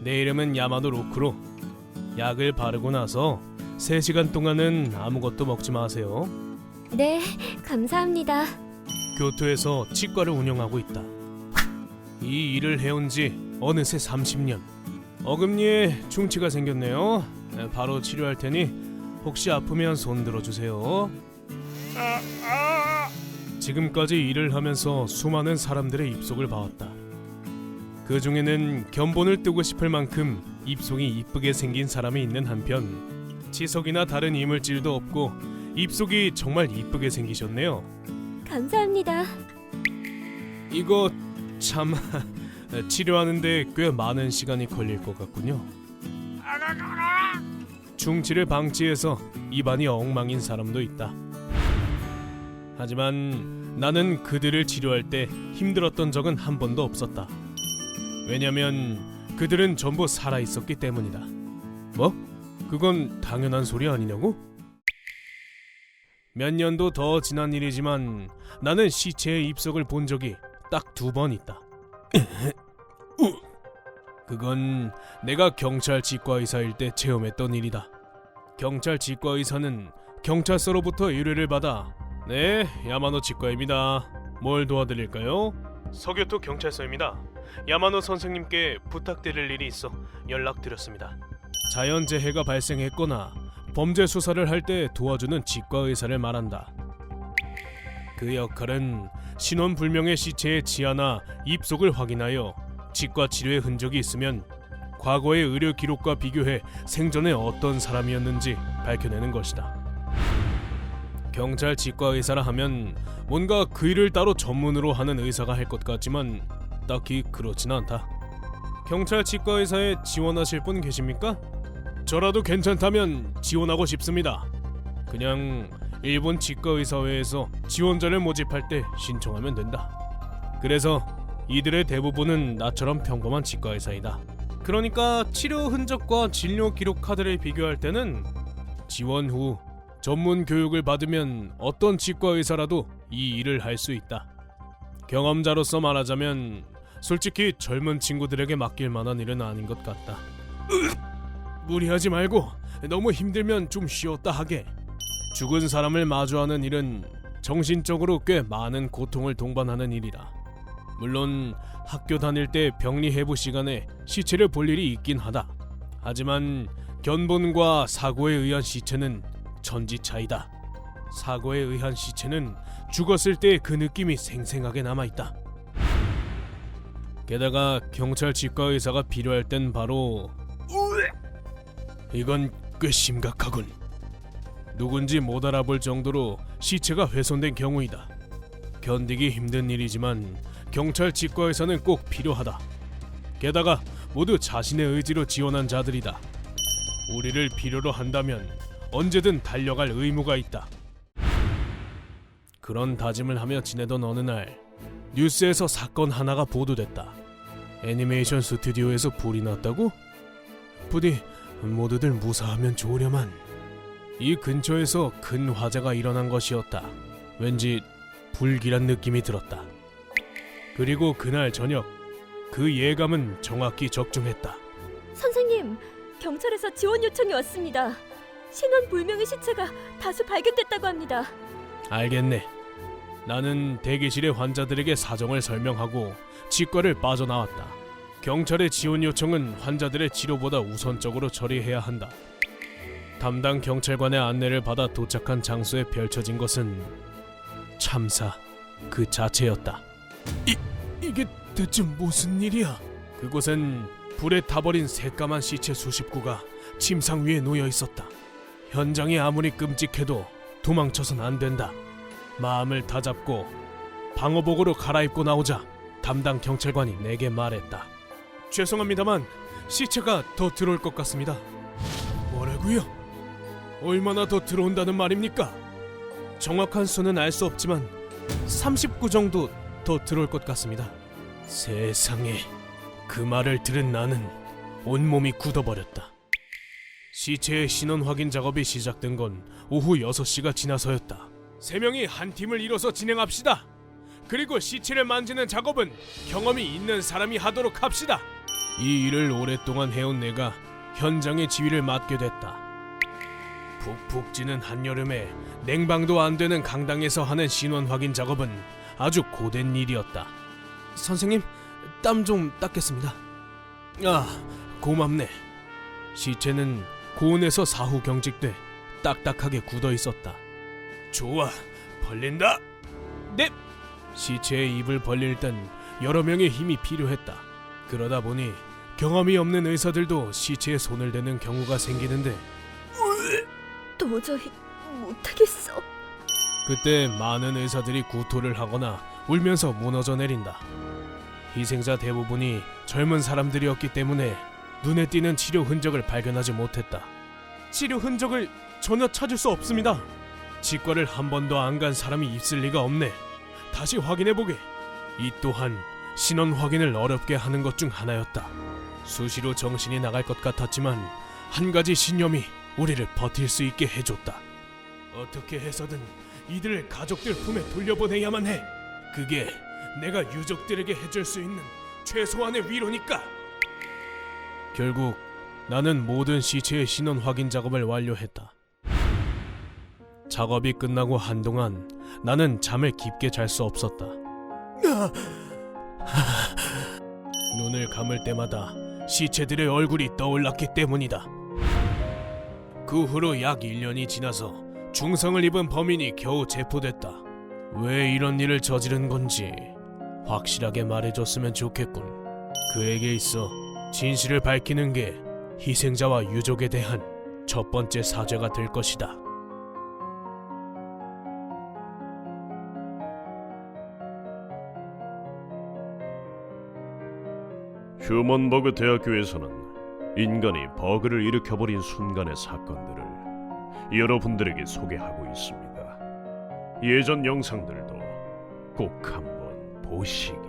내 이름은 야마노 로크로. 약을 바르고 나서 3시간 동안은 아무것도 먹지 마세요. 네, 감사합니다. 교토에서 치과를 운영하고 있다. 이 일을 해온 지 어느새 30년. 어금니에 충치가 생겼네요. 바로 치료할 테니 혹시 아프면 손 들어주세요. 지금까지 일을 하면서 수많은 사람들의 입속을 봐왔다. 그 중에는 견본을 뜨고 싶을 만큼 입속이 이쁘게 생긴 사람이 있는 한편, 치석이나 다른 이물질도 없고 입속이 정말 이쁘게 생기셨네요. 감사합니다. 이거 참 치료하는데 꽤 많은 시간이 걸릴 것 같군요. 충치를 방치해서 입안이 엉망인 사람도 있다. 하지만 나는 그들을 치료할 때 힘들었던 적은 한 번도 없었다. 왜냐면 그들은 전부 살아있었기 때문이다. 뭐? 그건 당연한 소리 아니냐고? 몇 년도 더 지난 일이지만 나는 시체의 입속을 본 적이 딱 2번 있다. 그건 내가 경찰 치과의사일 때 체험했던 일이다. 경찰 치과의사는 경찰서로부터 의뢰를 받아 네, 야마노 치과입니다. 뭘 도와드릴까요? 서교토 경찰서입니다. 야마노 선생님께 부탁드릴 일이 있어 연락드렸습니다. 자연재해가 발생했거나 범죄 수사를 할 때 도와주는 치과의사를 말한다. 그 역할은 신원불명의 시체의 지하나 입속을 확인하여 치과 치료의 흔적이 있으면 과거의 의료 기록과 비교해 생전에 어떤 사람이었는지 밝혀내는 것이다. 경찰 치과의사라 하면 뭔가 그 일을 따로 전문으로 하는 의사가 할 것 같지만 딱히 그렇진 않다. 경찰 치과의사에 지원하실 분 계십니까? 저라도 괜찮다면 지원하고 싶습니다. 그냥 일본 치과의사회에서 지원자를 모집할 때 신청하면 된다. 그래서 이들의 대부분은 나처럼 평범한 치과의사이다. 그러니까 치료 흔적과 진료 기록 카드를 비교할 때는 지원 후 전문 교육을 받으면 어떤 치과의사라도 이 일을 할 수 있다. 경험자로서 말하자면 솔직히 젊은 친구들에게 맡길 만한 일은 아닌 것 같다. 무리하지 말고 너무 힘들면 좀 쉬었다 하게. 죽은 사람을 마주하는 일은 정신적으로 꽤 많은 고통을 동반하는 일이라. 물론 학교 다닐 때 병리 해부 시간에 시체를 볼 일이 있긴 하다. 하지만 견본과 사고에 의한 시체는 천지 차이다. 사고에 의한 시체는 죽었을 때 그 느낌이 생생하게 남아있다. 게다가 경찰 치과의사가 필요할 땐 바로 이건 꽤 심각하군. 누군지 못 알아볼 정도로 시체가 훼손된 경우이다. 견디기 힘든 일이지만 경찰 치과의사는 꼭 필요하다. 게다가 모두 자신의 의지로 지원한 자들이다. 우리를 필요로 한다면 언제든 달려갈 의무가 있다. 그런 다짐을 하며 지내던 어느 날 뉴스에서 사건 하나가 보도됐다. 애니메이션 스튜디오에서 불이 났다고? 부디 모두들 무사하면 좋으려만. 이 근처에서 큰 화재가 일어난 것이었다. 왠지 불길한 느낌이 들었다. 그리고 그날 저녁 그 예감은 정확히 적중했다. 선생님, 경찰에서 지원 요청이 왔습니다. 신원 불명의 시체가 다수 발견됐다고 합니다. 알겠네. 나는 대기실의 환자들에게 사정을 설명하고 치과를 빠져나왔다. 경찰의 지원 요청은 환자들의 치료보다 우선적으로 처리해야 한다. 담당 경찰관의 안내를 받아 도착한 장소에 펼쳐진 것은 참사 그 자체였다. 이게 대체 무슨 일이야? 그곳엔 불에 타버린 새까만 시체 수십 구가 침상 위에 놓여 있었다. 현장이 아무리 끔찍해도 도망쳐선 안 된다. 마음을 다잡고 방호복으로 갈아입고 나오자 담당 경찰관이 내게 말했다. 죄송합니다만 시체가 더 들어올 것 같습니다. 뭐라고요? 얼마나 더 들어온다는 말입니까? 정확한 수는 알 수 없지만 30구 정도 더 들어올 것 같습니다. 세상에, 그 말을 들은 나는 온몸이 굳어버렸다. 시체의 신원 확인 작업이 시작된 건 오후 6시가 지나서였다. 3명이 한 팀을 이뤄서 진행합시다. 그리고 시체를 만지는 작업은 경험이 있는 사람이 하도록 합시다. 이 일을 오랫동안 해온 내가 현장의 지휘를 맡게 됐다. 푹푹 찌는 한여름에 냉방도 안 되는 강당에서 하는 신원 확인 작업은 아주 고된 일이었다. 선생님, 땀 좀 닦겠습니다. 아, 고맙네. 시체는 고온에서 사후 경직돼 딱딱하게 굳어 있었다. 좋아, 벌린다. 네. 시체의 입을 벌릴 땐 여러 명의 힘이 필요했다. 그러다 보니 경험이 없는 의사들도 시체에 손을 대는 경우가 생기는데 도저히 못하겠어. 그때 많은 의사들이 구토를 하거나 울면서 무너져 내린다. 희생자 대부분이 젊은 사람들이었기 때문에 눈에 띄는 치료 흔적을 발견하지 못했다. 치료 흔적을 전혀 찾을 수 없습니다. 치과를 한 번도 안 간 사람이 있을 리가 없네. 다시 확인해보게. 이 또한 신원 확인을 어렵게 하는 것 중 하나였다. 수시로 정신이 나갈 것 같았지만 한 가지 신념이 우리를 버틸 수 있게 해줬다. 어떻게 해서든 이들을 가족들 품에 돌려보내야만 해. 그게 내가 유족들에게 해줄 수 있는 최소한의 위로니까. 결국 나는 모든 시체의 신원 확인 작업을 완료했다. 작업이 끝나고 한동안 나는 잠을 깊게 잘 수 없었다. 눈을 감을 때마다 시체들의 얼굴이 떠올랐기 때문이다. 그 후로 약 1년이 지나서 중성을 입은 범인이 겨우 체포됐다. 왜 이런 일을 저지른 건지 확실하게 말해줬으면 좋겠군. 그에게 있어 진실을 밝히는 게 희생자와 유족에 대한 첫 번째 사죄가 될 것이다. 휴먼버그 대학교에서는 인간이 버그를 일으켜버린 순간의 사건들을 여러분들에게 소개하고 있습니다. 예전 영상들도 꼭 한번 보시길.